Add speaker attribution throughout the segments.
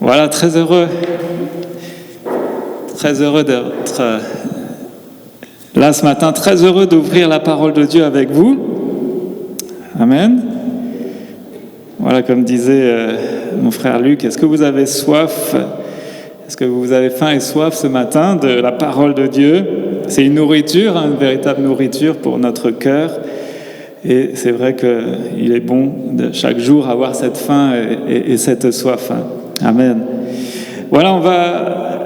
Speaker 1: Voilà, très heureux d'être là ce matin, très heureux d'ouvrir la parole de Dieu avec vous. Amen. Voilà, comme disait mon frère Luc, est-ce que vous avez soif? Est-ce que vous avez faim et soif ce matin de la parole de Dieu? C'est une nourriture, une véritable nourriture pour notre cœur. Et c'est vrai qu'il est bon de chaque jour avoir cette faim et cette soif. Amen. Voilà, on va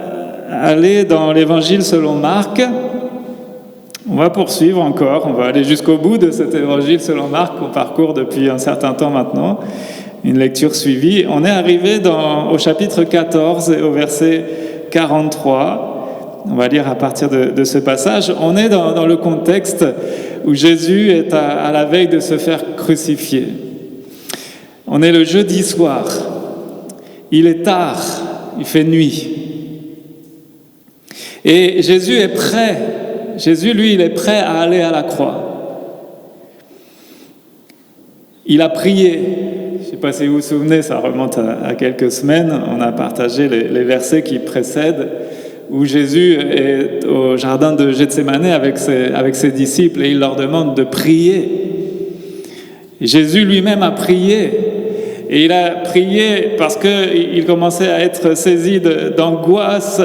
Speaker 1: aller dans l'Évangile selon Marc. On va poursuivre encore, on va aller jusqu'au bout de cet Évangile selon Marc qu'on parcourt depuis un certain temps maintenant. Une lecture suivie. On est arrivé au chapitre 14 et au verset 43. On va lire à partir de ce passage. On est dans le contexte où Jésus est à la veille de se faire crucifier. On est le jeudi soir. Il est tard, il fait nuit. Et Jésus est prêt. Jésus, lui, il est prêt à aller à la croix. Il a prié. Je ne sais pas si vous vous souvenez, ça remonte à quelques semaines. On a partagé les versets qui précèdent où Jésus est au jardin de Gethsémani avec ses disciples et il leur demande de prier. Et Jésus lui-même a prié. Et il a prié parce qu'il commençait à être saisi d'angoisse.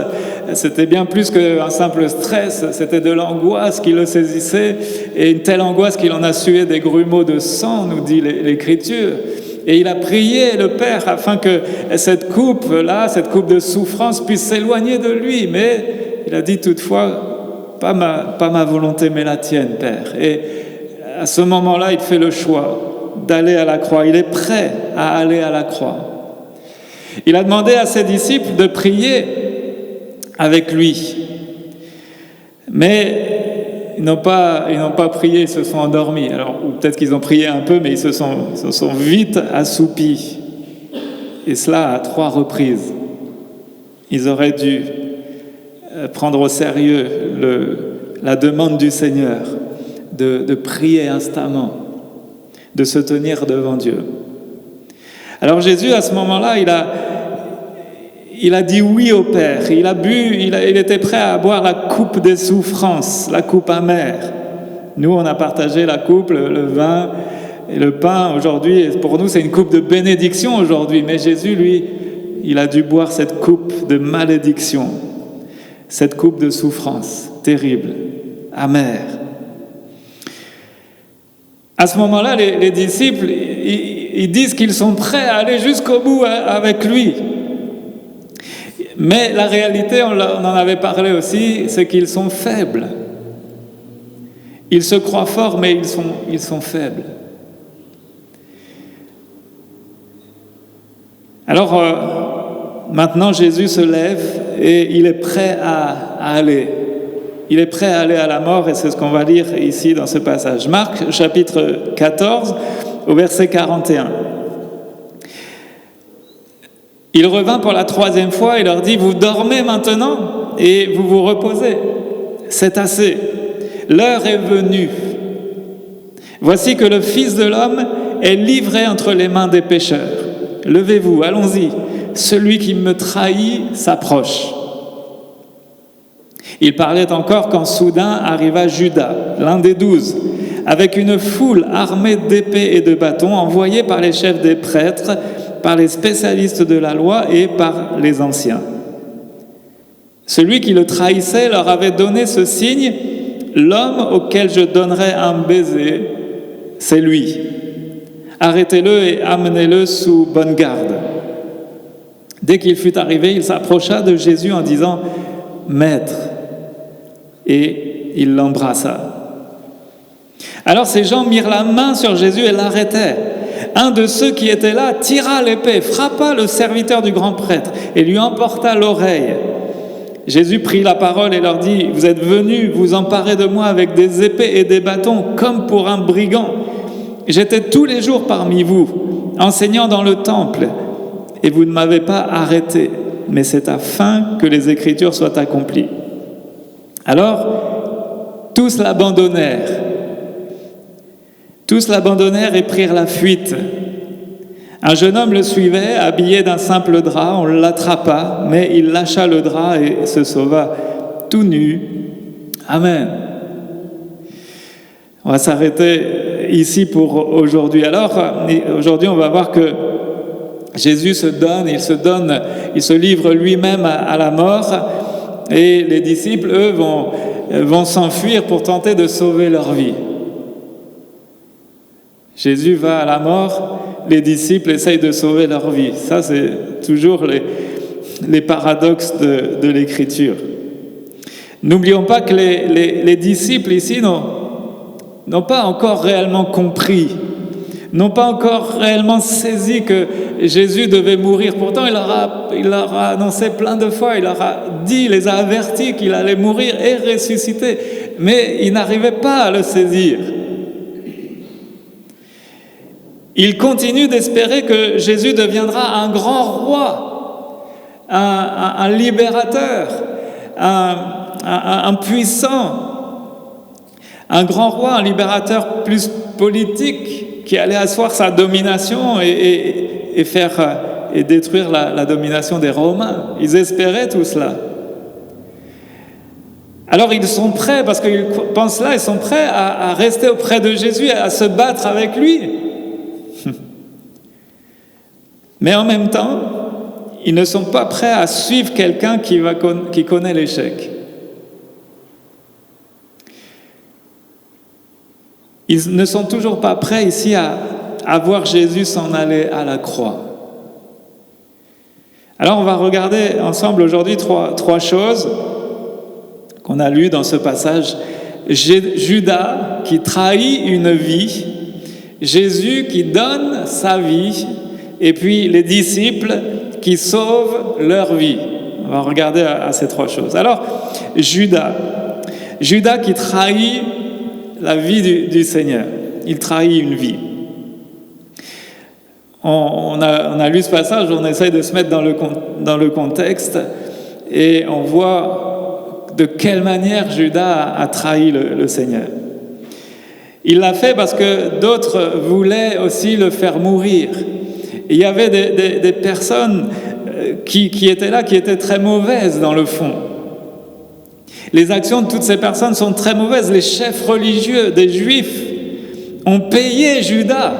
Speaker 1: C'était bien plus qu'un simple stress, c'était de l'angoisse qui le saisissait. Et une telle angoisse qu'il en a sué des grumeaux de sang, nous dit l'Écriture. Et il a prié le Père afin que cette coupe-là, cette coupe de souffrance puisse s'éloigner de lui. Mais il a dit toutefois, pas ma volonté mais la tienne, Père. Et à ce moment-là, il fait le choix d'aller à la croix. Il est prêt à aller à la croix. Il a demandé à ses disciples de prier avec lui. Mais ils n'ont pas prié, ils se sont endormis. Alors, ou peut-être qu'ils ont prié un peu, mais ils se sont vite assoupis. Et cela à 3 reprises. Ils auraient dû prendre au sérieux la demande du Seigneur de prier instamment, de se tenir devant Dieu. Alors Jésus, à ce moment-là, il a dit oui au Père. Il a bu, il était prêt à boire la coupe des souffrances, la coupe amère. Nous, on a partagé la coupe, le vin et le pain aujourd'hui. Et pour nous, c'est une coupe de bénédiction aujourd'hui. Mais Jésus, lui, il a dû boire cette coupe de malédiction, cette coupe de souffrance terrible, amère. À ce moment-là, les disciples, ils disent qu'ils sont prêts à aller jusqu'au bout avec lui. Mais la réalité, on en avait parlé aussi, c'est qu'ils sont faibles. Ils se croient forts, mais ils sont faibles. Alors, maintenant, Jésus se lève et il est prêt à aller. Il est prêt à aller à la mort et c'est ce qu'on va lire ici dans ce passage. Marc, chapitre 14, au verset 41. Il revint pour la 3e fois et leur dit « Vous dormez maintenant et vous vous reposez. C'est assez. L'heure est venue. Voici que le Fils de l'homme est livré entre les mains des pécheurs. Levez-vous, allons-y. Celui qui me trahit s'approche. » Il parlait encore quand soudain arriva Judas, l'un des 12, avec une foule armée d'épées et de bâtons, envoyée par les chefs des prêtres, par les spécialistes de la loi et par les anciens. Celui qui le trahissait leur avait donné ce signe: « L'homme auquel je donnerai un baiser, c'est lui. Arrêtez-le et amenez-le sous bonne garde. » Dès qu'il fut arrivé, il s'approcha de Jésus en disant « Maître !» et il l'embrassa. Alors ces gens mirent la main sur Jésus et l'arrêtèrent. Un de ceux qui étaient là tira l'épée, frappa le serviteur du grand prêtre et lui emporta l'oreille. Jésus prit la parole et leur dit « Vous êtes venus vous emparer de moi avec des épées et des bâtons comme pour un brigand. J'étais tous les jours parmi vous, enseignant dans le temple, et vous ne m'avez pas arrêté, mais c'est afin que les Écritures soient accomplies. » Alors, tous l'abandonnèrent et prirent la fuite. Un jeune homme le suivait, habillé d'un simple drap. On l'attrapa, mais il lâcha le drap et se sauva tout nu. Amen. On va s'arrêter ici pour aujourd'hui. Alors, aujourd'hui, on va voir que Jésus se donne, il se livre lui-même à la mort, et les disciples, eux, vont s'enfuir pour tenter de sauver leur vie. Jésus va à la mort, les disciples essayent de sauver leur vie. Ça, c'est toujours les paradoxes de l'Écriture. N'oublions pas que les disciples ici n'ont pas encore réellement compris, n'ont pas encore réellement saisi que Jésus devait mourir. Pourtant, il leur a annoncé plein de fois, il leur a dit, les a avertis qu'il allait mourir et ressusciter. Mais ils n'arrivaient pas à le saisir. Ils continuent d'espérer que Jésus deviendra un grand roi, un libérateur, un puissant, un grand roi, un libérateur plus politique qui allait asseoir sa domination et détruire la domination des Romains. Ils espéraient tout cela. Alors ils sont prêts, parce qu'ils pensent là, ils sont prêts à rester auprès de Jésus, à se battre avec lui. Mais en même temps, ils ne sont pas prêts à suivre quelqu'un qui connaît l'échec. Ils ne sont toujours pas prêts ici à voir Jésus s'en aller à la croix. Alors on va regarder ensemble aujourd'hui trois choses qu'on a lues dans ce passage. Judas qui trahit une vie, Jésus qui donne sa vie, et puis les disciples qui sauvent leur vie. On va regarder à ces trois choses. Alors, Judas qui trahit la vie du Seigneur. Il trahit une vie. On a lu ce passage, on essaye de se mettre dans le contexte, et on voit de quelle manière Judas a trahi le Seigneur. Il l'a fait parce que d'autres voulaient aussi le faire mourir. Il y avait des personnes qui étaient là, qui étaient très mauvaises dans le fond. Les actions de toutes ces personnes sont très mauvaises. Les chefs religieux des Juifs ont payé Judas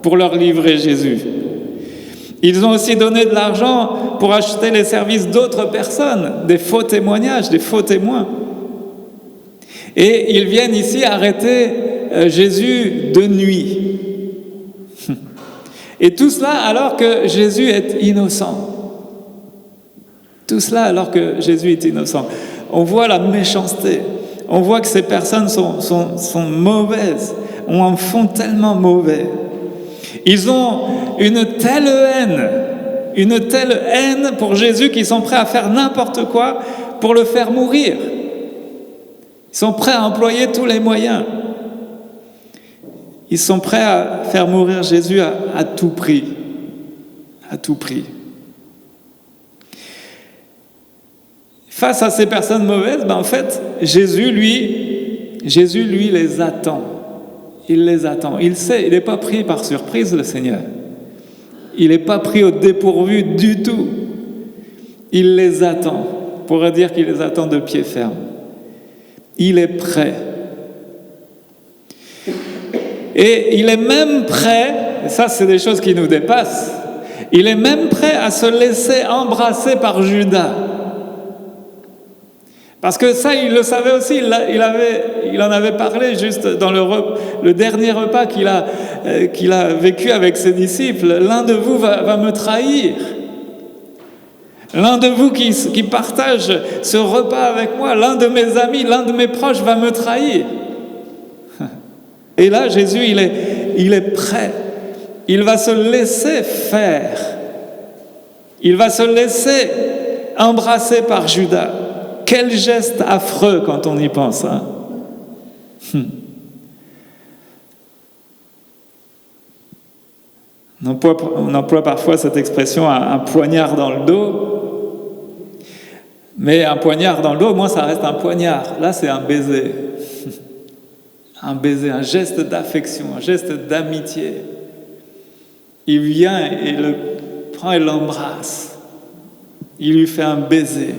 Speaker 1: pour leur livrer Jésus. Ils ont aussi donné de l'argent pour acheter les services d'autres personnes, des faux témoignages, des faux témoins. Et ils viennent ici arrêter Jésus de nuit. Et tout cela alors que Jésus est innocent. Tout cela alors que Jésus est innocent. On voit la méchanceté. On voit que ces personnes sont mauvaises. On en font tellement mauvais. Ils ont une telle haine pour Jésus qu'ils sont prêts à faire n'importe quoi pour le faire mourir. Ils sont prêts à employer tous les moyens. Ils sont prêts à faire mourir Jésus à tout prix. À tout prix. Face à ces personnes mauvaises, en fait, Jésus, lui, les attend. Il les attend. Il sait, il n'est pas pris par surprise, le Seigneur. Il n'est pas pris au dépourvu du tout. Il les attend. On pourrait dire qu'il les attend de pied ferme. Il est prêt. Et il est même prêt, et ça c'est des choses qui nous dépassent, il est même prêt à se laisser embrasser par Judas. Parce que ça, il le savait aussi, il en avait parlé juste dans le dernier repas qu'il a vécu avec ses disciples. L'un de vous va me trahir. L'un de vous qui partage ce repas avec moi, l'un de mes amis, l'un de mes proches va me trahir. Et là, Jésus, il est prêt. Il va se laisser faire. Il va se laisser embrasser par Judas. Quel geste affreux quand on y pense. Hein? On emploie parfois cette expression, un poignard dans le dos. Mais un poignard dans le dos, moi, ça reste un poignard. Là, c'est un baiser. Un baiser, un geste d'affection, un geste d'amitié. il vient et le prend et l'embrasse. Il lui fait un baiser.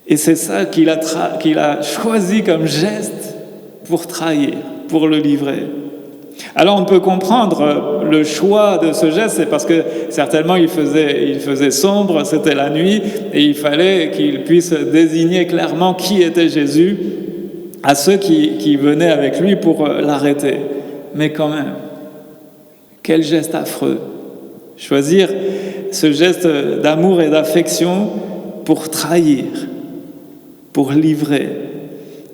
Speaker 1: Et c'est ça qu'il a choisi comme geste pour trahir, pour le livrer. Alors on peut comprendre le choix de ce geste, c'est parce que certainement il faisait sombre, c'était la nuit, et il fallait qu'il puisse désigner clairement qui était Jésus à ceux qui venaient avec lui pour l'arrêter. Mais quand même, quel geste affreux! Choisir ce geste d'amour et d'affection pour trahir, pour livrer.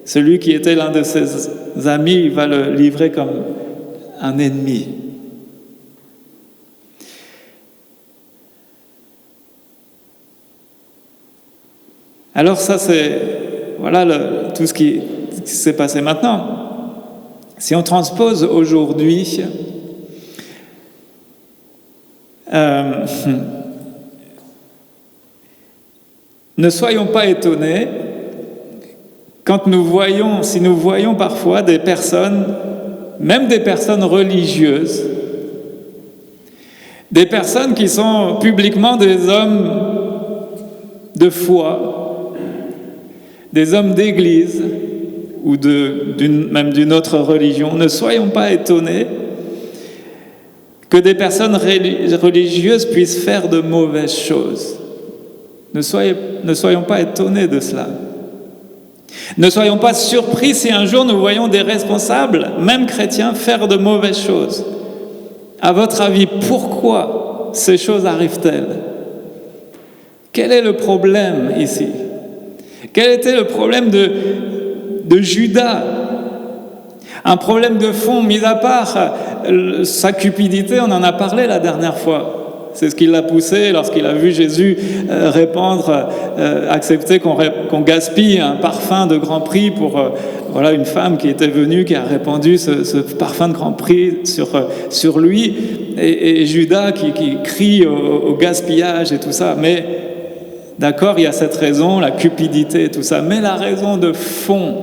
Speaker 1: Celui qui était l'un de ses amis, il va le livrer comme un ennemi. Alors ça, c'est tout ce qui s'est passé maintenant. Si on transpose aujourd'hui, ne soyons pas étonnés si nous voyons parfois des personnes, même des personnes religieuses, des personnes qui sont publiquement des hommes de foi, des hommes d'église ou même d'une autre religion, ne soyons pas étonnés que des personnes religieuses puissent faire de mauvaises choses. Ne soyons pas étonnés de cela. Ne soyons pas surpris si un jour nous voyons des responsables, même chrétiens, faire de mauvaises choses. À votre avis, pourquoi ces choses arrivent-elles? Quel est le problème ici? Quel était le problème de Judas? Un problème de fond, mis à part sa cupidité, on en a parlé la dernière fois. C'est ce qui l'a poussé lorsqu'il a vu Jésus accepter qu'on gaspille un parfum de grand prix pour une femme qui était venue, qui a répandu ce parfum de grand prix sur lui, et Judas qui crie au gaspillage et tout ça. Mais d'accord, il y a cette raison, la cupidité et tout ça, mais la raison de fond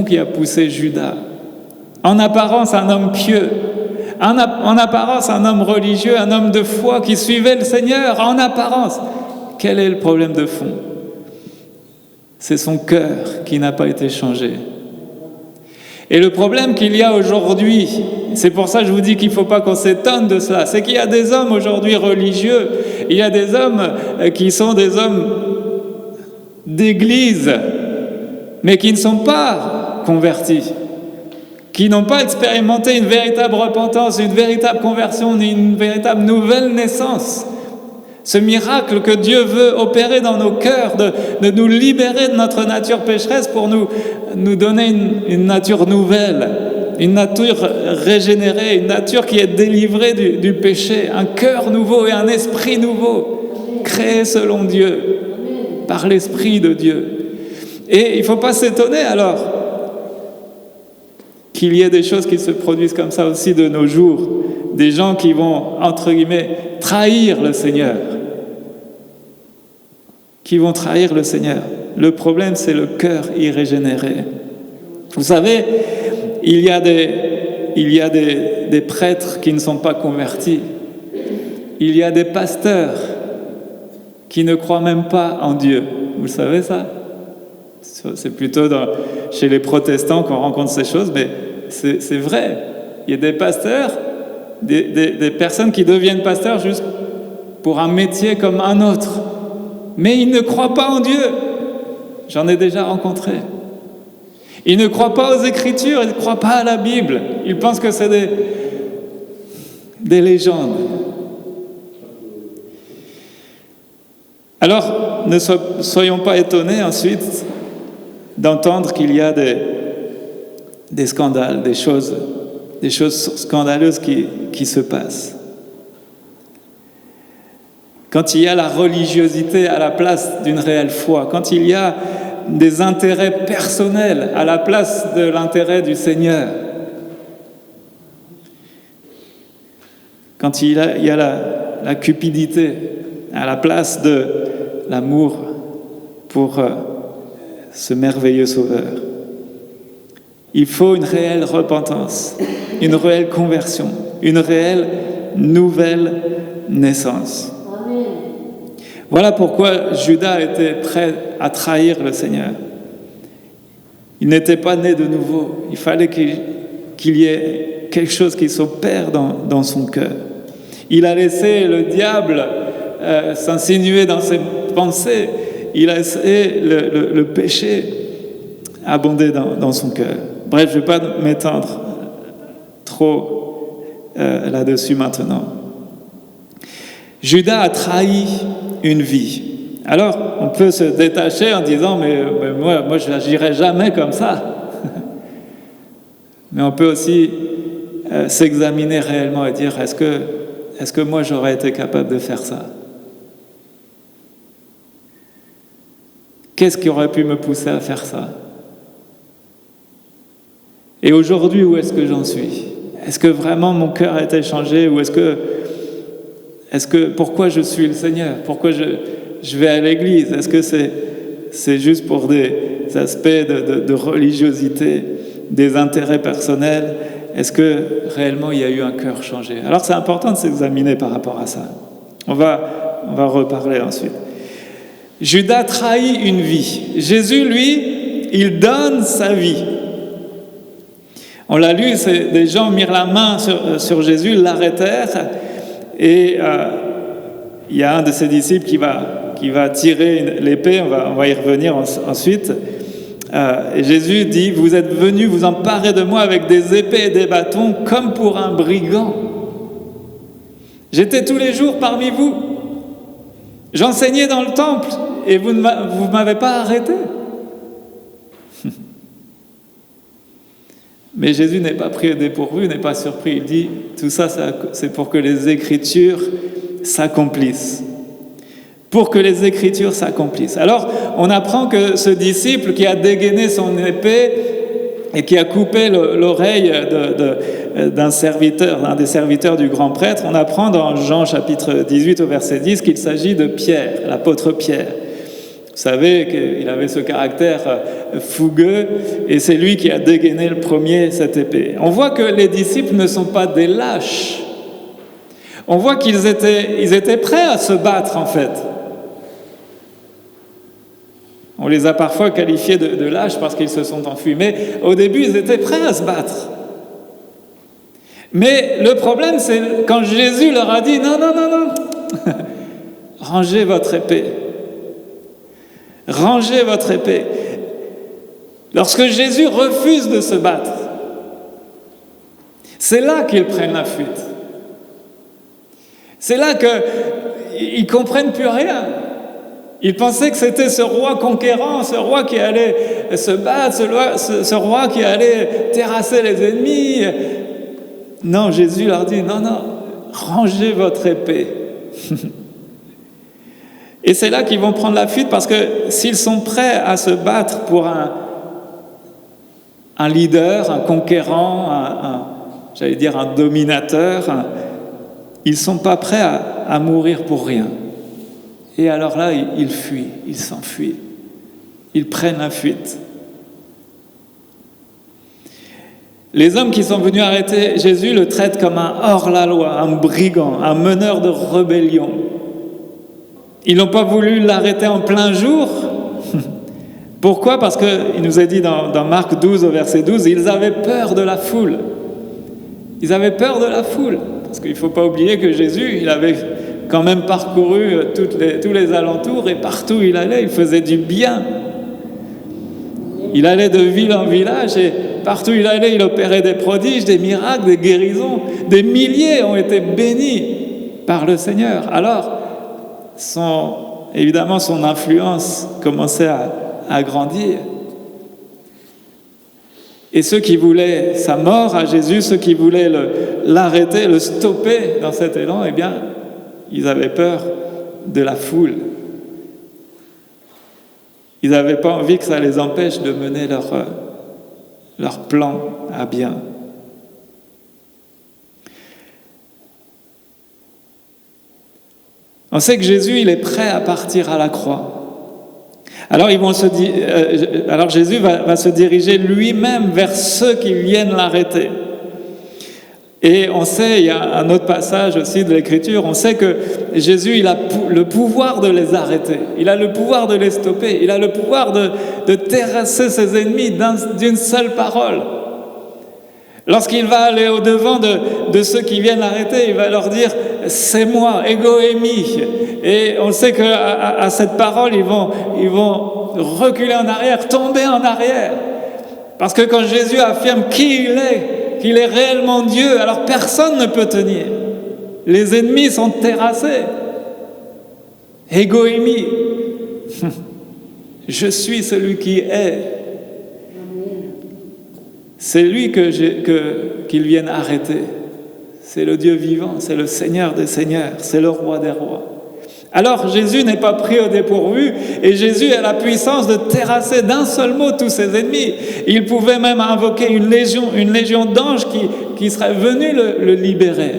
Speaker 1: qui a poussé Judas, en apparence un homme pieux, en apparence un homme religieux, un homme de foi qui suivait le Seigneur, en apparence. Quel est le problème de fond? C'est son cœur qui n'a pas été changé. Et le problème qu'il y a aujourd'hui, c'est pour ça que je vous dis qu'il ne faut pas qu'on s'étonne de cela, c'est qu'il y a des hommes aujourd'hui religieux, il y a des hommes qui sont des hommes d'église, mais qui ne sont pas convertis, qui n'ont pas expérimenté une véritable repentance, une véritable conversion, une véritable nouvelle naissance. Ce miracle que Dieu veut opérer dans nos cœurs, de nous libérer de notre nature pécheresse pour nous donner une nature nouvelle, une nature régénérée, une nature qui est délivrée du péché, un cœur nouveau et un esprit nouveau, créé selon Dieu, par l'Esprit de Dieu. Et il ne faut pas s'étonner alors qu'il y ait des choses qui se produisent comme ça aussi de nos jours, des gens qui vont, entre guillemets, trahir le Seigneur. Qui vont trahir le Seigneur. Le problème, c'est le cœur irrégénéré. Vous savez, il y a des prêtres qui ne sont pas convertis. Il y a des pasteurs qui ne croient même pas en Dieu. Vous le savez ça? C'est plutôt chez les protestants qu'on rencontre ces choses, mais c'est vrai. Il y a des pasteurs, des personnes qui deviennent pasteurs juste pour un métier comme un autre. Mais ils ne croient pas en Dieu. J'en ai déjà rencontré. Ils ne croient pas aux Écritures, ils ne croient pas à la Bible. Ils pensent que c'est des légendes. Alors, ne soyons pas étonnés ensuite d'entendre qu'il y a des scandales, des choses scandaleuses qui se passent. Quand il y a la religiosité à la place d'une réelle foi, quand il y a des intérêts personnels à la place de l'intérêt du Seigneur, quand il y a la cupidité à la place de l'amour pour ce merveilleux Sauveur. Il faut une réelle repentance, une réelle conversion, une réelle nouvelle naissance.
Speaker 2: Amen.
Speaker 1: Voilà pourquoi Judas était prêt à trahir le Seigneur. Il n'était pas né de nouveau. Il fallait qu'il y ait quelque chose qui s'opère dans son cœur. Il a laissé le diable s'insinuer dans ses pensées. Il a laissé le péché abonder dans son cœur. Bref, je ne vais pas m'étendre trop là-dessus maintenant. Judas a trahi une vie. Alors, on peut se détacher en disant « mais moi je n'agirai jamais comme ça ». Mais on peut aussi s'examiner réellement et dire « est-ce que moi j'aurais été capable de faire ça ?» Qu'est-ce qui aurait pu me pousser à faire ça? Et aujourd'hui, où est-ce que j'en suis? Est-ce que vraiment mon cœur a été changé? Ou pourquoi je suis le Seigneur? Pourquoi je vais à l'église? Est-ce que c'est juste pour des aspects de religiosité, des intérêts personnels? Est-ce que réellement il y a eu un cœur changé? Alors c'est important de s'examiner par rapport à ça. On va reparler ensuite. Judas trahit une vie. Jésus, lui, il donne sa vie. On l'a lu, des gens mirent la main sur Jésus, l'arrêtèrent, et il y a un de ses disciples qui va tirer l'épée, on va y revenir ensuite. Et Jésus dit, vous êtes venus vous emparer de moi avec des épées et des bâtons comme pour un brigand. J'étais tous les jours parmi vous. J'enseignais dans le temple et vous ne m'avez pas arrêté. Mais Jésus n'est pas pris au dépourvu, n'est pas surpris. Il dit, tout ça, c'est pour que les Écritures s'accomplissent. Pour que les Écritures s'accomplissent. Alors, on apprend que ce disciple qui a dégainé son épée et qui a coupé l'oreille d'un des serviteurs du grand prêtre, on apprend dans Jean chapitre 18 au verset 10 qu'il s'agit de Pierre, l'apôtre Pierre. Vous savez qu'il avait ce caractère fougueux et c'est lui qui a dégainé le premier cette épée. On voit que les disciples ne sont pas des lâches. On voit qu'ils étaient prêts à se battre en fait. On les a parfois qualifiés de lâches parce qu'ils se sont enfuis. Mais au début, ils étaient prêts à se battre. Mais le problème, c'est quand Jésus leur a dit « Non, non, non, non, rangez votre épée. Rangez votre épée. » Lorsque Jésus refuse de se battre, c'est là qu'ils prennent la fuite. C'est là qu'ils ne comprennent plus rien. Ils pensaient que c'était ce roi conquérant, ce roi qui allait se battre, ce roi qui allait terrasser les ennemis. Non, Jésus leur dit, non, non, rangez votre épée. Et c'est là qu'ils vont prendre la fuite parce que s'ils sont prêts à se battre pour un leader, un conquérant, j'allais dire un dominateur, ils ne sont pas prêts à mourir pour rien. Et alors là, ils fuient, ils s'enfuient. Ils prennent la fuite. Les hommes qui sont venus arrêter Jésus le traitent comme un hors-la-loi, un brigand, un meneur de rébellion. Ils n'ont pas voulu l'arrêter en plein jour. Pourquoi? Parce qu'il nous est dit dans Marc 12, au verset 12, ils avaient peur de la foule. Ils avaient peur de la foule. Parce qu'il ne faut pas oublier que Jésus, il avait quand même parcouru tous les alentours et partout où il allait, il faisait du bien. Il allait de ville en village et partout où il allait, il opérait des prodiges, des miracles, des guérisons. Des milliers ont été bénis par le Seigneur. Alors, évidemment, son influence commençait à grandir. Et ceux qui voulaient sa mort à Jésus, ceux qui voulaient l'arrêter, le stopper dans cet élan, eh bien, ils avaient peur de la foule. Ils n'avaient pas envie que ça les empêche de mener leur plan à bien. On sait que Jésus, il est prêt à partir à la croix. Alors, alors Jésus va se diriger lui-même vers ceux qui viennent l'arrêter. Et on sait, il y a un autre passage aussi de l'Écriture, on sait que Jésus, il a le pouvoir de les arrêter, il a le pouvoir de les stopper, il a le pouvoir de terrasser ses ennemis d'une seule parole. Lorsqu'il va aller au-devant de ceux qui viennent l'arrêter, il va leur dire « c'est moi, ego eimi ». Et on sait qu'à cette parole, ils vont reculer en arrière, tomber en arrière. Parce que quand Jésus affirme qui il est, qu'il est réellement Dieu, alors personne ne peut tenir. Les ennemis sont terrassés. Ego eimi. Je suis celui qui est. C'est lui qu'ils viennent arrêter. C'est le Dieu vivant, c'est le Seigneur des Seigneurs, c'est le Roi des Rois. Alors Jésus n'est pas pris au dépourvu et Jésus a la puissance de terrasser d'un seul mot tous ses ennemis. Il pouvait même invoquer une légion d'anges qui serait venue le libérer.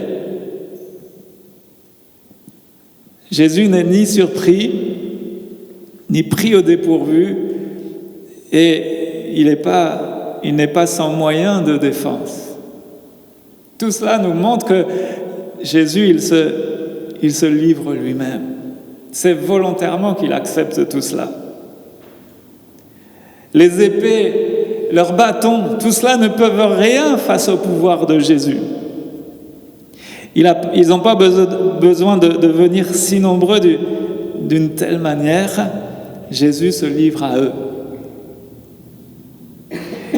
Speaker 1: Jésus n'est ni surpris, ni pris au dépourvu et il n'est pas sans moyen de défense. Tout cela nous montre que Jésus, il se livre lui-même. C'est volontairement qu'il accepte tout cela. Les épées, leurs bâtons, tout cela ne peuvent rien face au pouvoir de Jésus. Ils n'ont pas besoin de venir si nombreux d'une telle manière. Jésus se livre à eux.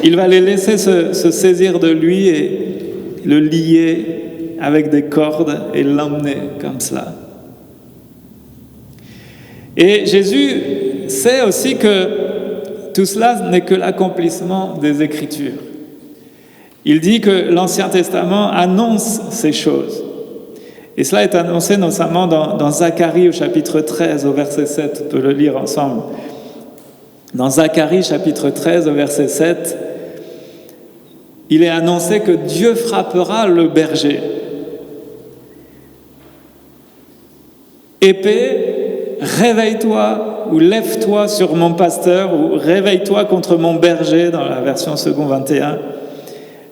Speaker 1: Il va les laisser se saisir de lui et le lier avec des cordes et l'emmener comme cela. Et Jésus sait aussi que tout cela n'est que l'accomplissement des Écritures. Il dit que l'Ancien Testament annonce ces choses. Et cela est annoncé notamment dans Zacharie au chapitre 13 au verset 7. On peut le lire ensemble. Dans Zacharie chapitre 13 au verset 7, il est annoncé que Dieu frappera le berger. Épée, réveille-toi ou lève-toi sur mon pasteur ou réveille-toi contre mon berger dans la version second 21.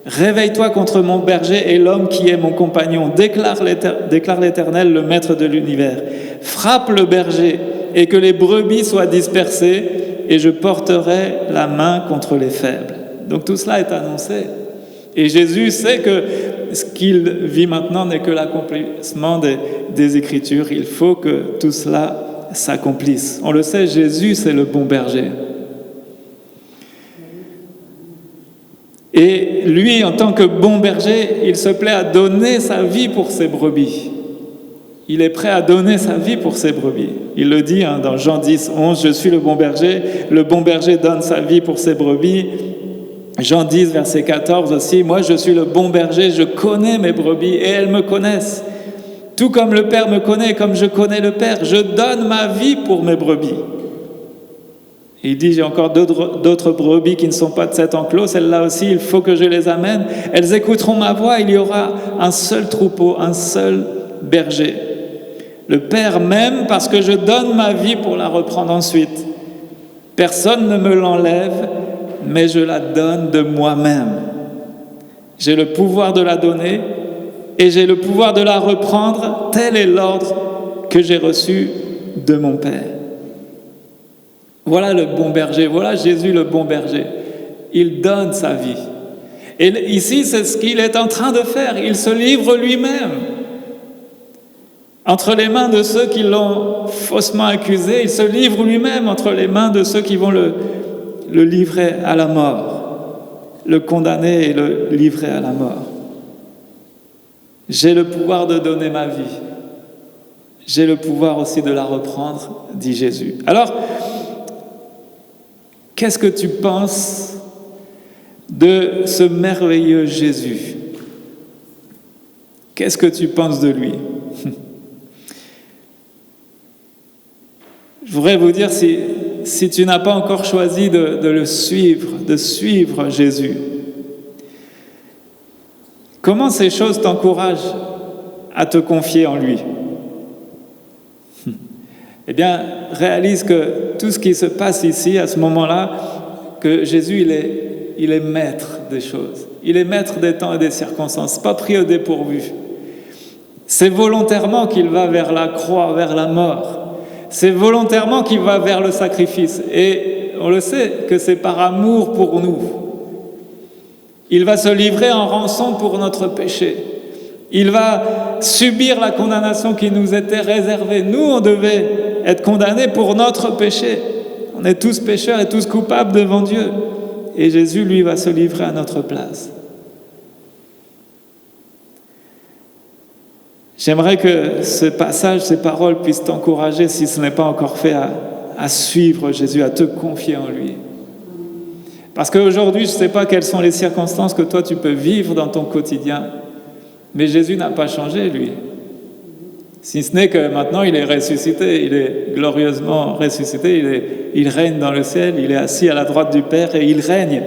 Speaker 1: Réveille-toi contre mon berger et l'homme qui est mon compagnon, déclare l'Éternel, le maître de l'univers. Frappe le berger et que les brebis soient dispersées et je porterai la main contre les faibles. Donc tout cela est annoncé. Et Jésus sait que ce qu'il vit maintenant n'est que l'accomplissement des Écritures. Il faut que tout cela s'accomplisse. On le sait, Jésus, c'est le bon berger. Et lui, en tant que bon berger, il se plaît à donner sa vie pour ses brebis. Il est prêt à donner sa vie pour ses brebis. Il le dit dans Jean 10, 11, « Je suis le bon berger donne sa vie pour ses brebis. » Jean 10, verset 14 aussi, « Moi, je suis le bon berger, je connais mes brebis et elles me connaissent. Tout comme le Père me connaît, comme je connais le Père, je donne ma vie pour mes brebis. » Il dit, j'ai encore d'autres brebis qui ne sont pas de cet enclos, celles-là aussi, il faut que je les amène. Elles écouteront ma voix, il y aura un seul troupeau, un seul berger. Le Père m'aime parce que je donne ma vie pour la reprendre ensuite. Personne ne me l'enlève, mais je la donne de moi-même. J'ai le pouvoir de la donner et j'ai le pouvoir de la reprendre, tel est l'ordre que j'ai reçu de mon Père. Voilà le bon berger, voilà Jésus le bon berger. Il donne sa vie. Et ici, c'est ce qu'il est en train de faire. Il se livre lui-même entre les mains de ceux qui l'ont faussement accusé. Il se livre lui-même entre les mains de ceux qui vont le livrer à la mort, le condamner et le livrer à la mort. J'ai le pouvoir de donner ma vie. J'ai le pouvoir aussi de la reprendre, dit Jésus. Alors, qu'est-ce que tu penses de ce merveilleux Jésus? Qu'est-ce que tu penses de lui? Je voudrais vous dire, si tu n'as pas encore choisi de le suivre, de suivre Jésus, comment ces choses t'encouragent à te confier en lui? Eh bien, réalise que tout ce qui se passe ici, à ce moment-là, que Jésus, il est maître des choses. Il est maître des temps et des circonstances, pas pris au dépourvu. C'est volontairement qu'il va vers la croix, vers la mort. C'est volontairement qu'il va vers le sacrifice. Et on le sait que c'est par amour pour nous. Il va se livrer en rançon pour notre péché. Il va subir la condamnation qui nous était réservée. Nous, on devait être condamnés pour notre péché. On est tous pécheurs et tous coupables devant Dieu. Et Jésus, lui, va se livrer à notre place. J'aimerais que ce passage, ces paroles puissent t'encourager, si ce n'est pas encore fait, à suivre Jésus, à te confier en lui. Parce qu'aujourd'hui, je ne sais pas quelles sont les circonstances que toi tu peux vivre dans ton quotidien, mais Jésus n'a pas changé, lui. Si ce n'est que maintenant il est ressuscité, il est glorieusement ressuscité, il règne dans le ciel, il est assis à la droite du Père et il règne.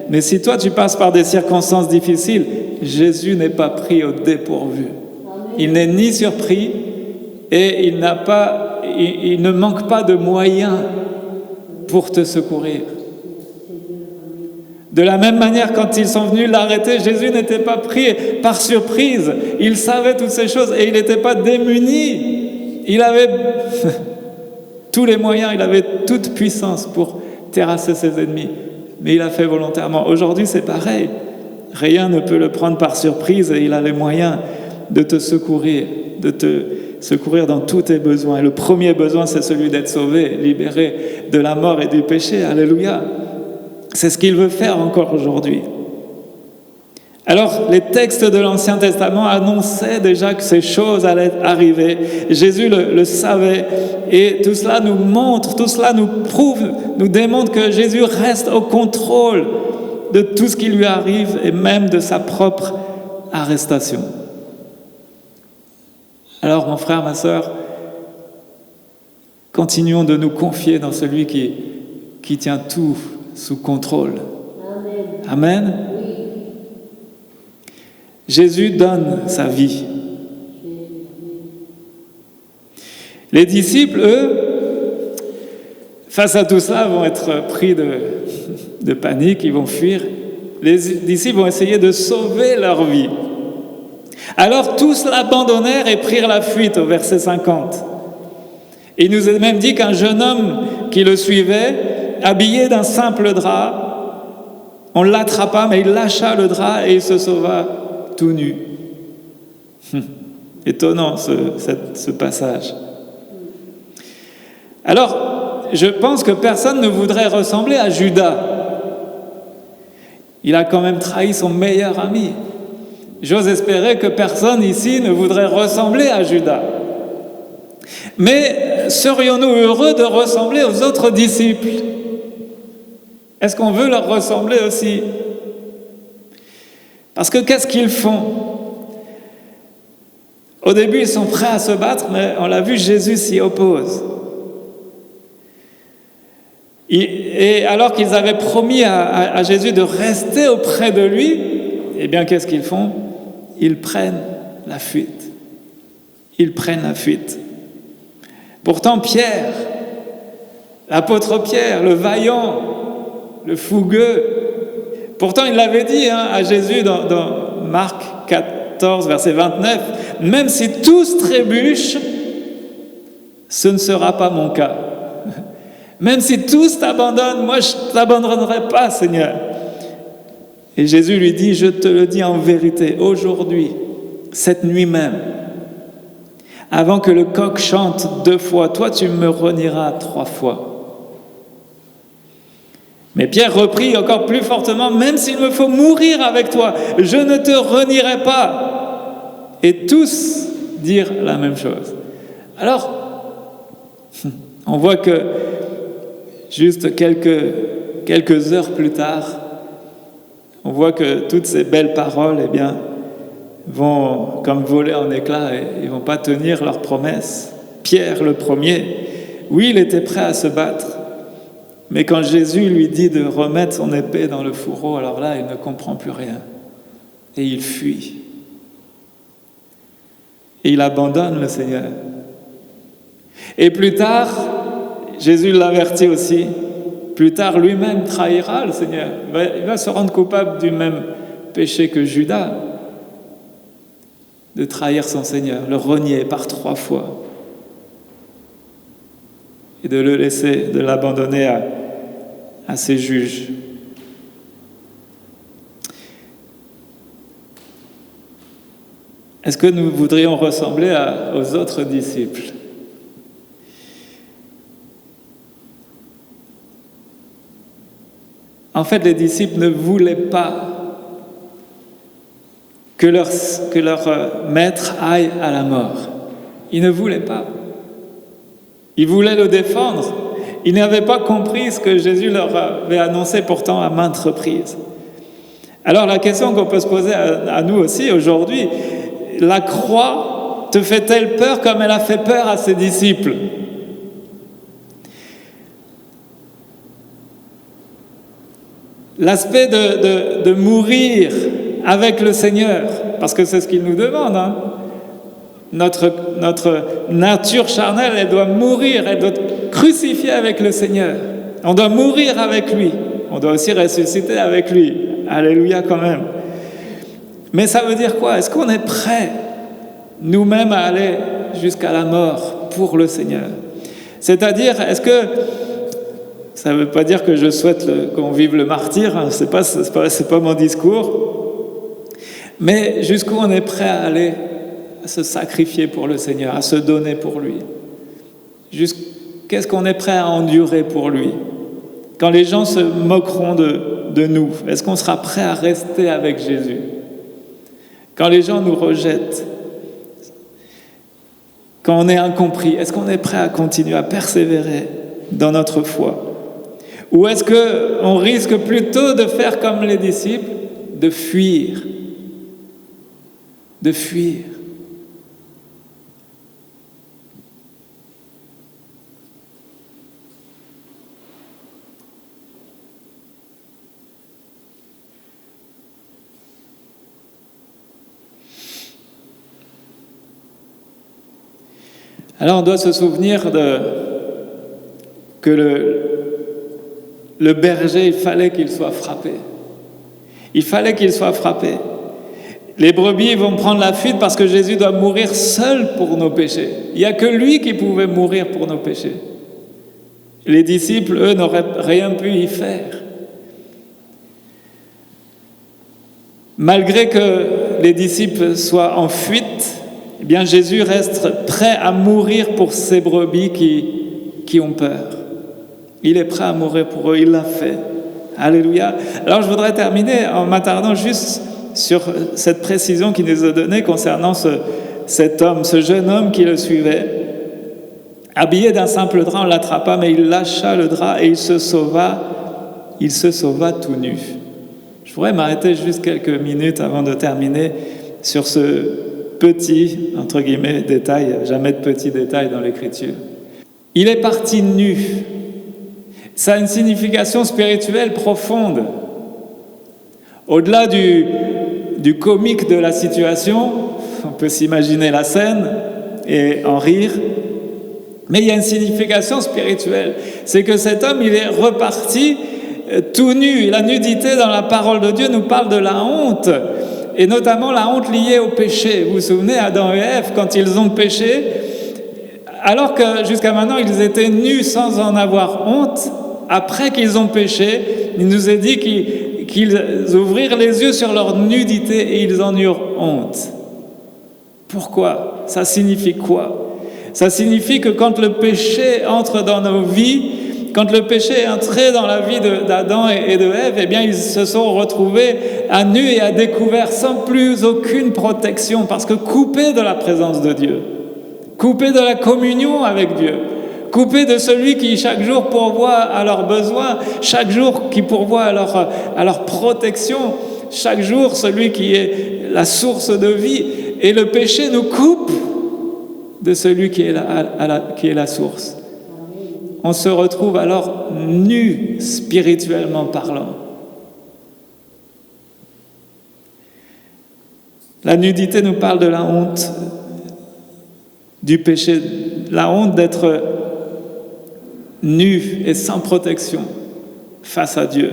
Speaker 1: Mais si toi tu passes par des circonstances difficiles, Jésus n'est pas pris au dépourvu. Il n'est ni surpris et il ne manque pas de moyens pour te secourir. De la même manière, quand ils sont venus l'arrêter, Jésus n'était pas pris par surprise. Il savait toutes ces choses et il n'était pas démuni. Il avait tous les moyens, il avait toute puissance pour terrasser ses ennemis. Mais il a fait volontairement. Aujourd'hui, c'est pareil. Rien ne peut le prendre par surprise et il a les moyens de te secourir dans tous tes besoins. Et le premier besoin, c'est celui d'être sauvé, libéré de la mort et du péché. Alléluia. C'est ce qu'il veut faire encore aujourd'hui. Alors, les textes de l'Ancien Testament annonçaient déjà que ces choses allaient arriver. Jésus le savait. Et tout cela nous montre, tout cela nous prouve, nous démontre que Jésus reste au contrôle de tout ce qui lui arrive et même de sa propre arrestation. Alors, mon frère, ma sœur, continuons de nous confier dans celui qui tient tout sous contrôle. Amen. Amen. Oui. Jésus donne sa vie. Les disciples, eux, face à tout cela, vont être pris de panique, ils vont fuir. Les disciples vont essayer de sauver leur vie. Alors tous l'abandonnèrent et prirent la fuite, au verset 50. Et il nous est même dit qu'un jeune homme qui le suivait, habillé d'un simple drap, on l'attrapa, mais il lâcha le drap et il se sauva tout nu. Étonnant ce passage. Alors, je pense que personne ne voudrait ressembler à Judas. Il a quand même trahi son meilleur ami. J'ose espérer que personne ici ne voudrait ressembler à Judas. Mais serions-nous heureux de ressembler aux autres disciples ? Est-ce qu'on veut leur ressembler aussi ? Parce que qu'est-ce qu'ils font ? Au début, ils sont prêts à se battre, mais on l'a vu, Jésus s'y oppose. Et alors qu'ils avaient promis à Jésus de rester auprès de lui, eh bien, qu'est-ce qu'ils font ? Ils prennent la fuite. Ils prennent la fuite. Pourtant, Pierre, l'apôtre Pierre, le vaillant, le fougueux, pourtant il l'avait dit à Jésus dans Marc 14, verset 29, « Même si tous trébuchent, ce ne sera pas mon cas. Même si tous t'abandonnent, moi je ne t'abandonnerai pas, Seigneur. » Et Jésus lui dit, « Je te le dis en vérité, aujourd'hui, cette nuit même, avant que le coq chante 2 fois, toi tu me renieras 3 fois. » Mais Pierre reprit encore plus fortement, « Même s'il me faut mourir avec toi, je ne te renierai pas. » Et tous dirent la même chose. Alors, on voit que juste quelques heures plus tard, on voit que toutes ces belles paroles, eh bien, vont comme voler en éclats et ils ne vont pas tenir leurs promesses. Pierre, le premier, oui, il était prêt à se battre, mais quand Jésus lui dit de remettre son épée dans le fourreau, alors là, il ne comprend plus rien. Et il fuit. Et il abandonne le Seigneur. Et plus tard, Jésus l'avertit aussi. Plus tard, lui-même trahira le Seigneur. Il va se rendre coupable du même péché que Judas, de trahir son Seigneur, le renier par 3 fois et de le laisser, de l'abandonner à ses juges. Est-ce que nous voudrions ressembler aux autres disciples? En fait, les disciples ne voulaient pas que leur maître aille à la mort. Ils ne voulaient pas. Ils voulaient le défendre. Ils n'avaient pas compris ce que Jésus leur avait annoncé pourtant à maintes reprises. Alors la question qu'on peut se poser à nous aussi aujourd'hui, la croix te fait-elle peur comme elle a fait peur à ses disciples? L'aspect de mourir avec le Seigneur, parce que c'est ce qu'il nous demande, hein. Notre nature charnelle, elle doit mourir, elle doit être crucifiée avec le Seigneur. On doit mourir avec lui. On doit aussi ressusciter avec lui. Alléluia quand même. Mais ça veut dire quoi? Est-ce qu'on est prêt nous-mêmes à aller jusqu'à la mort pour le Seigneur? C'est-à-dire, est-ce que ça ne veut pas dire que je souhaite qu'on vive le martyre, hein, c'est pas mon discours, mais jusqu'où on est prêt à aller, à se sacrifier pour le Seigneur, à se donner pour lui. Qu'est-ce qu'on est prêt à endurer pour lui? Quand les gens se moqueront de nous, est-ce qu'on sera prêt à rester avec Jésus? Quand les gens nous rejettent, quand on est incompris, est-ce qu'on est prêt à continuer à persévérer dans notre foi? Ou est-ce qu'on risque plutôt de faire comme les disciples, de fuir? De fuir. Alors on doit se souvenir que le berger, il fallait qu'il soit frappé. Il fallait qu'il soit frappé. Les brebis vont prendre la fuite parce que Jésus doit mourir seul pour nos péchés. Il n'y a que lui qui pouvait mourir pour nos péchés. Les disciples, eux, n'auraient rien pu y faire. Malgré que les disciples soient en fuite, eh bien Jésus reste prêt à mourir pour ces brebis qui ont peur. Il est prêt à mourir pour eux, il l'a fait. Alléluia. Alors je voudrais terminer en m'attardant juste sur cette précision qu'il nous a donnée concernant cet homme, ce jeune homme qui le suivait. Habillé d'un simple drap, on ne l'attrapa, mais il lâcha le drap et il se sauva tout nu. Je pourrais m'arrêter juste quelques minutes avant de terminer sur ce petit, entre guillemets, détail, jamais de petits détails dans l'Écriture. Il est parti nu. Ça a une signification spirituelle profonde. Au-delà du comique de la situation, on peut s'imaginer la scène et en rire, mais il y a une signification spirituelle. C'est que cet homme, il est reparti tout nu. Et la nudité dans la parole de Dieu nous parle de la honte, et notamment la honte liée au péché. Vous vous souvenez, Adam et Ève, quand ils ont péché, alors que jusqu'à maintenant ils étaient nus sans en avoir honte, après qu'ils ont péché, il nous est dit qu'ils ouvrirent les yeux sur leur nudité et ils en eurent honte. Pourquoi? Ça signifie quoi? Ça signifie que quand le péché entre dans nos vies, quand le péché est entré dans la vie d'Adam et de Ève, eh bien ils se sont retrouvés à nu et à découvert sans plus aucune protection, parce que coupés de la présence de Dieu, coupés de la communion avec Dieu, coupés de celui qui chaque jour pourvoit à leurs besoins, chaque jour qui pourvoit à leur protection, chaque jour celui qui est la source de vie. Et le péché nous coupe de celui qui est la source. On se retrouve alors nu spirituellement parlant. La nudité nous parle de la honte du péché, la honte d'être nus et sans protection face à Dieu.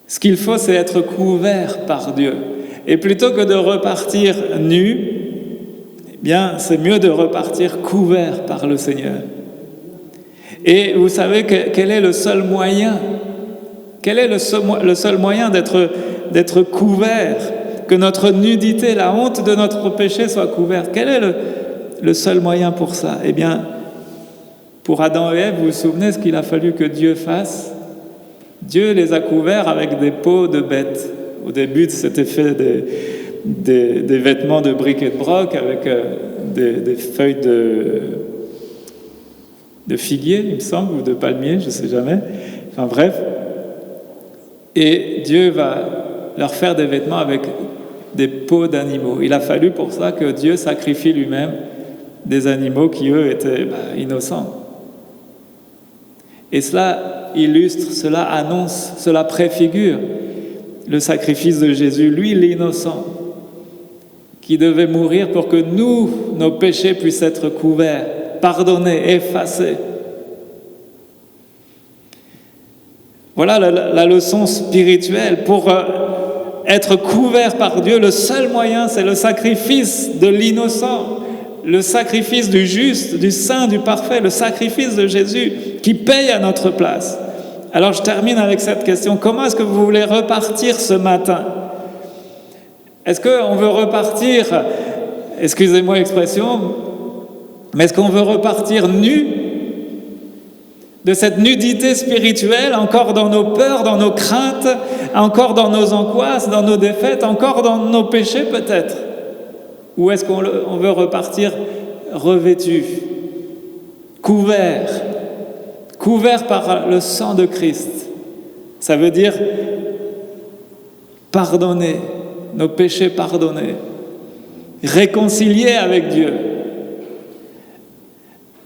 Speaker 1: Ce qu'il faut, c'est être couvert par Dieu. Et plutôt que de repartir nu, eh bien, c'est mieux de repartir couvert par le Seigneur. Et vous savez quel est le seul moyen? Quel est le seul moyen d'être couvert, que notre nudité, la honte de notre péché soit couverte? Quel est le seul moyen pour ça? Eh bien, pour Adam et Ève, vous vous souvenez ce qu'il a fallu que Dieu fasse? Dieu les a couverts avec des peaux de bêtes. Au début, c'était fait des vêtements de bric et de broc avec des feuilles de figuier, il me semble, ou de palmier, je ne sais jamais. Enfin bref. Et Dieu va leur faire des vêtements avec des peaux d'animaux. Il a fallu pour ça que Dieu sacrifie lui-même des animaux qui, eux, étaient innocents. Et cela illustre, cela annonce, cela préfigure le sacrifice de Jésus, lui l'innocent, qui devait mourir pour que nous, nos péchés puissent être couverts, pardonnés, effacés. Voilà la leçon spirituelle. Pour être couvert par Dieu, le seul moyen, c'est le sacrifice de l'innocent, le sacrifice du juste, du saint, du parfait, le sacrifice de Jésus qui paye à notre place. Alors je termine avec cette question. Comment est-ce que vous voulez repartir ce matin? Est-ce qu'on veut repartir, excusez-moi l'expression, mais est-ce qu'on veut repartir nu de cette nudité spirituelle, encore dans nos peurs, dans nos craintes, encore dans nos angoisses, dans nos défaites, encore dans nos péchés peut-être? Ou est-ce qu'on veut repartir revêtu, couvert par le sang de Christ? Ça veut dire pardonner, nos péchés pardonnés, réconciliés avec Dieu,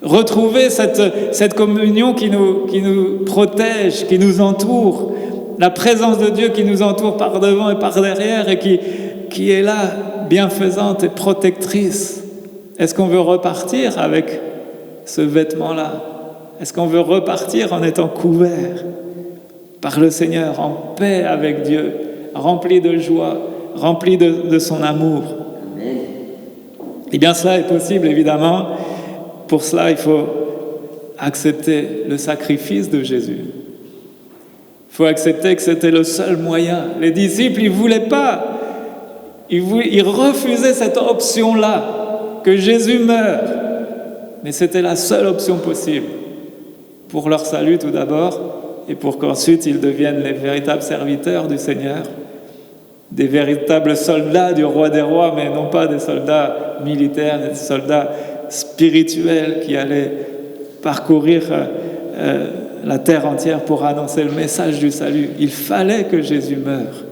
Speaker 1: retrouver cette communion qui nous protège, qui nous entoure, la présence de Dieu qui nous entoure par devant et par derrière et qui est là, bienfaisante et protectrice. Est-ce qu'on veut repartir avec ce vêtement-là? Est-ce qu'on veut repartir en étant couvert par le Seigneur, en paix avec Dieu, rempli de joie, rempli de son amour? Eh bien, cela est possible, évidemment. Pour cela, il faut accepter le sacrifice de Jésus. Il faut accepter que c'était le seul moyen. Les disciples, ils ne voulaient pas. Ils refusaient cette option-là, que Jésus meure. Mais c'était la seule option possible. Pour leur salut tout d'abord, et pour qu'ensuite ils deviennent les véritables serviteurs du Seigneur, des véritables soldats du roi des rois, mais non pas des soldats militaires, des soldats spirituels qui allaient parcourir la terre entière pour annoncer le message du salut. Il fallait que Jésus meure.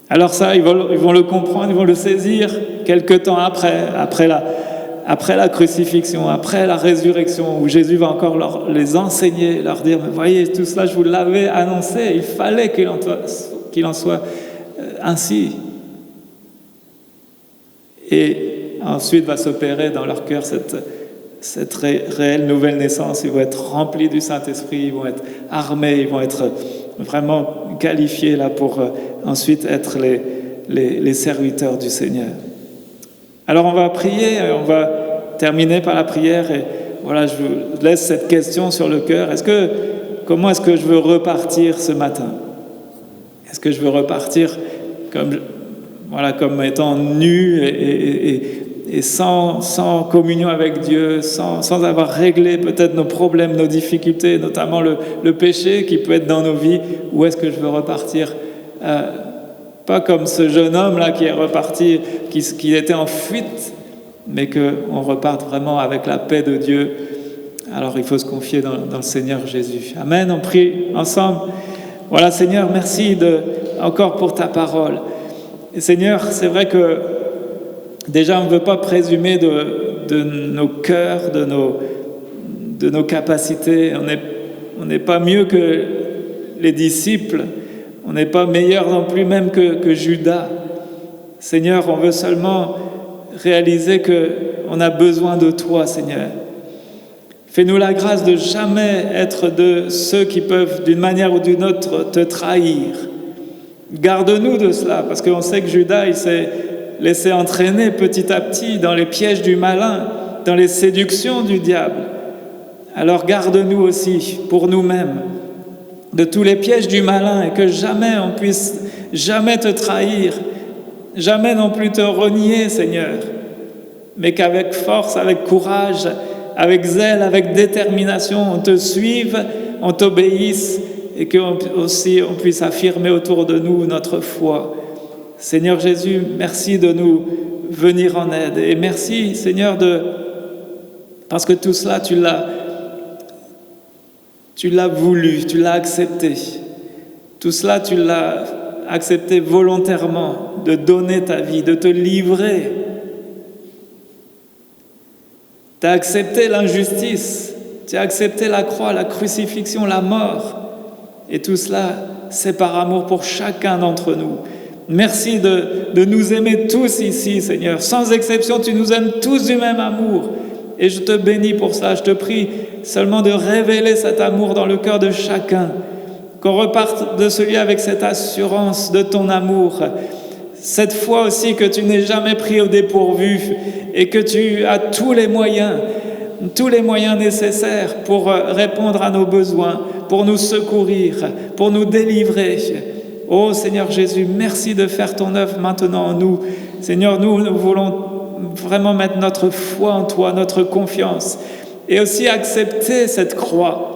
Speaker 1: Alors ça, ils vont le comprendre, ils vont le saisir quelque temps après la crucifixion, après la résurrection, où Jésus va encore les enseigner, leur dire, mais voyez, tout cela, je vous l'avais annoncé, il fallait qu'il en soit ainsi. Et ensuite va s'opérer dans leur cœur cette réelle nouvelle naissance. Ils vont être remplis du Saint-Esprit, ils vont être armés, ils vont être vraiment qualifiés là pour ensuite être les serviteurs du Seigneur. Alors on va prier, on va terminer par la prière et voilà, je vous laisse cette question sur le cœur. Comment est-ce que je veux repartir ce matin? Est-ce que je veux repartir comme étant nu et sans communion avec Dieu, sans avoir réglé peut-être nos problèmes, nos difficultés, notamment le péché qui peut être dans nos vies? Ou est-ce que je veux repartir pas comme ce jeune homme-là qui est reparti, qui était en fuite, mais qu'on reparte vraiment avec la paix de Dieu? Alors il faut se confier dans le Seigneur Jésus. Amen, on prie ensemble. Voilà, Seigneur, merci encore pour ta parole. Et Seigneur, c'est vrai que déjà on ne veut pas présumer de nos cœurs, de nos capacités. On n'est pas mieux que les disciples. On n'est pas meilleur non plus même que Judas. Seigneur, on veut seulement réaliser qu'on a besoin de toi, Seigneur. Fais-nous la grâce de jamais être de ceux qui peuvent, d'une manière ou d'une autre, te trahir. Garde-nous de cela, parce qu'on sait que Judas, il s'est laissé entraîner petit à petit dans les pièges du malin, dans les séductions du diable. Alors garde-nous aussi, pour nous-mêmes, de tous les pièges du malin, et que jamais on puisse jamais te trahir, jamais non plus te renier, Seigneur, mais qu'avec force, avec courage, avec zèle, avec détermination, on te suive, on t'obéisse, et qu'aussi on puisse affirmer autour de nous notre foi. Seigneur Jésus, merci de nous venir en aide. Et merci, Seigneur, parce que tout cela, tu l'as voulu, tu l'as accepté. Tout cela, tu l'as accepté volontairement, de donner ta vie, de te livrer. Tu as accepté l'injustice, tu as accepté la croix, la crucifixion, la mort. Et tout cela, c'est par amour pour chacun d'entre nous. Merci de nous aimer tous ici, Seigneur. Sans exception, tu nous aimes tous du même amour. Et je te bénis pour ça. Je te prie seulement de révéler cet amour dans le cœur de chacun. Qu'on reparte de ce lieu avec cette assurance de ton amour. Cette foi aussi que tu n'es jamais pris au dépourvu et que tu as tous les moyens nécessaires pour répondre à nos besoins, pour nous secourir, pour nous délivrer. Oh Seigneur Jésus, merci de faire ton œuvre maintenant en nous. Seigneur, nous voulons vraiment mettre notre foi en toi, notre confiance, et aussi accepter cette croix.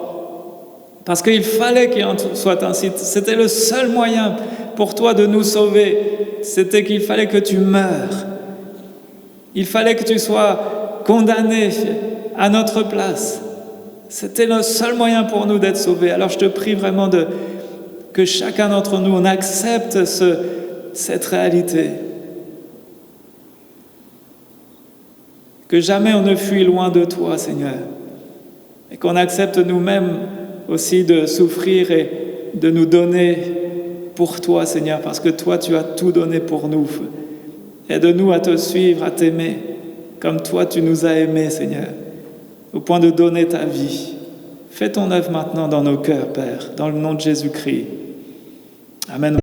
Speaker 1: Parce qu'il fallait qu'il en soit ainsi. C'était le seul moyen pour toi de nous sauver. C'était qu'il fallait que tu meures. Il fallait que tu sois condamné à notre place. C'était le seul moyen pour nous d'être sauvés. Alors je te prie vraiment que chacun d'entre nous, on accepte cette réalité. Que jamais on ne fuit loin de toi, Seigneur. Et qu'on accepte nous-mêmes aussi de souffrir et de nous donner pour toi, Seigneur, parce que toi, tu as tout donné pour nous. Aide-nous à te suivre, à t'aimer, comme toi, tu nous as aimés, Seigneur, au point de donner ta vie. Fais ton œuvre maintenant dans nos cœurs, Père, dans le nom de Jésus-Christ. Amen.